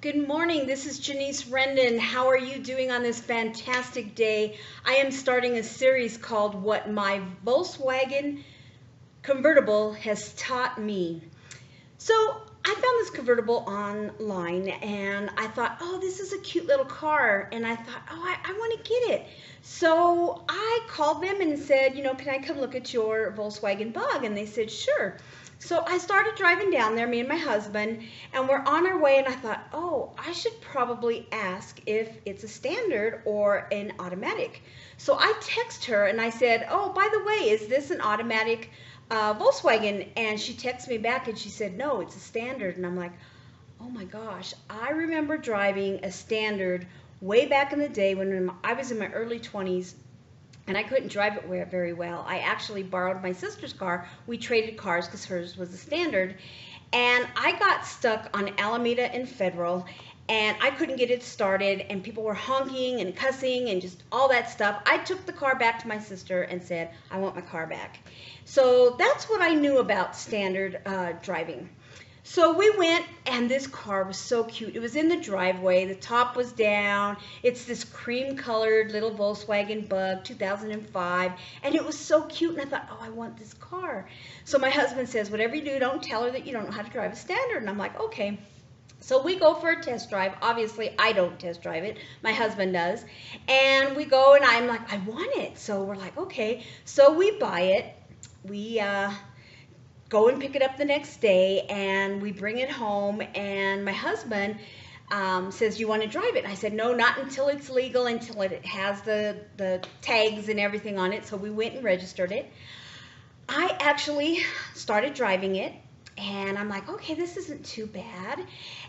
Good morning. This is Janiece Rendon. How are you doing on this fantastic day? I am starting a series called What My Volkswagen Convertible Has Taught Me. So I found this convertible online and I thought, oh, this is a cute little car. And I thought, oh, I want to get it. So I called them and said, can I come look at your Volkswagen Bug? And they said, sure. So I started driving down there, me and my husband, and we're on our way, and I thought, oh, I should probably ask if it's a standard or an automatic. So I text her and I said, oh, by the way, is this an automatic Volkswagen? And she texted me back and she said, no, it's a standard. And I'm like, oh my gosh, I remember driving a standard way back in the day when I was in my early 20s. And I couldn't drive it very well. I actually borrowed my sister's car. We traded cars because hers was a standard. And I got stuck on Alameda and Federal, and I couldn't get it started, and people were honking and cussing and just all that stuff. I took the car back to my sister and said, I want my car back. So that's what I knew about standard driving. So we went, and this car was so cute. It was in the driveway. The top was down. It's this cream-colored little Volkswagen Bug, 2005, and it was so cute, and I thought, oh, I want this car. So my husband says, whatever you do, don't tell her that you don't know how to drive a standard. And I'm like, okay. So we go for a test drive. Obviously, I don't test drive it. My husband does. And we go, and I'm like, I want it. So we're like, okay. So we buy it. We go and pick it up the next day, and we bring it home, and my husband says, you want to drive it? And I said, no, not until it's legal, until it has the tags and everything on it. So we went and registered it. I actually started driving it, and I'm like, okay, this isn't too bad.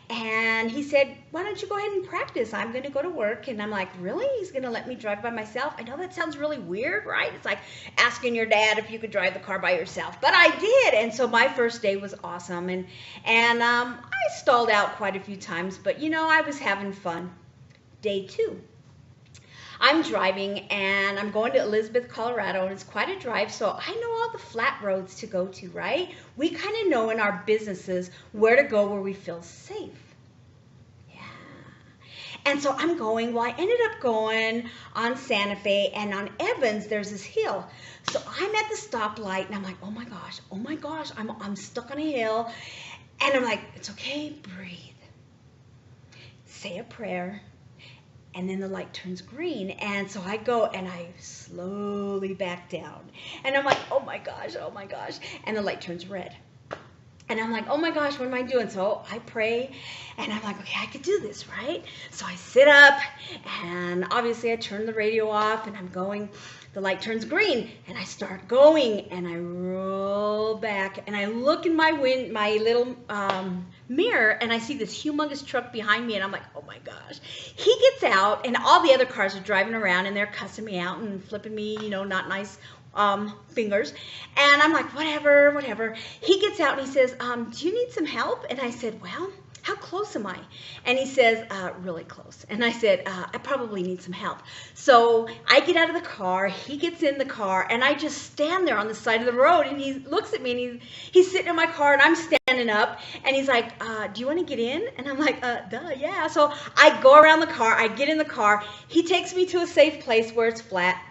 And he said, why don't you go ahead and practice? I'm going to go to work. And I'm like, really? He's going to let me drive by myself? I know that sounds really weird, right? It's like asking your dad if you could drive the car by yourself. But I did. And so my first day was awesome. And I stalled out quite a few times, but I was having fun. Day 2. I'm driving, and I'm going to Elizabeth, Colorado, and it's quite a drive, so I know all the flat roads to go to, right? We kind of know in our businesses where to go where we feel safe. Yeah. And so I'm going, well, I ended up going on Santa Fe, and on Evans, there's this hill. So I'm at the stoplight, and I'm like, oh my gosh, I'm stuck on a hill. And I'm like, it's okay, breathe. Say a prayer. And then the light turns green, and so I go and I slowly back down, and I'm like, oh my gosh, and the light turns red, and I'm like, oh my gosh, what am I doing? So I pray, and I'm like, okay, I could do this, right? So I sit up, and obviously I turn the radio off, and I'm going. The light turns green, and I start going, and I roll back, and I look in my little mirror, and I see this humongous truck behind me, and I'm like, oh my gosh. He gets out, and all the other cars are driving around, and they're cussing me out and flipping me, not nice fingers. And I'm like, whatever. He gets out, and he says, do you need some help? And I said, well, how close am I? And he says, really close. And I said, I probably need some help. So I get out of the car, he gets in the car, and I just stand there on the side of the road, and he looks at me, and he's sitting in my car, and I'm standing up, and he's like, do you want to get in? And I'm like, duh, yeah. So I go around the car, I get in the car, he takes me to a safe place where it's flat.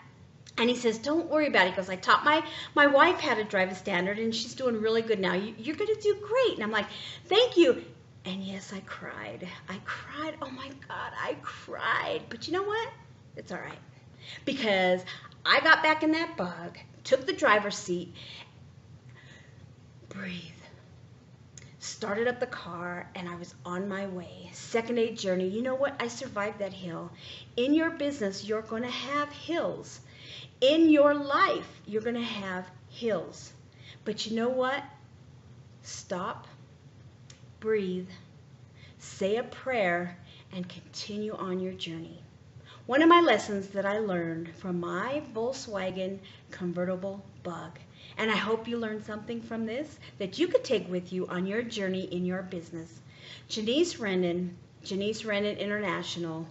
And he says, don't worry about it. He goes, I taught my wife how to drive a standard, and she's doing really good now. You're going to do great. And I'm like, thank you. And yes, I cried. Oh my God, I cried. But you know what? It's all right. Because I got back in that Bug, took the driver's seat, breathe, started up the car, and I was on my way. Second day journey. You know what? I survived that hill. In your business, you're going to have hills. In your life, you're going to have hills. But you know what? Stop. Breathe, say a prayer, and continue on your journey. One of my lessons that I learned from my Volkswagen convertible Bug, and I hope you learned something from this that you could take with you on your journey in your business. Janiece Rendon International.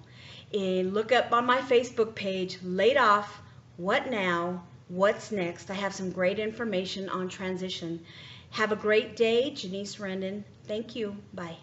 Look up on my Facebook page, Laid Off, What Now, What's Next. I have some great information on transition. Have a great day, Janiece Rendon. Thank you. Bye.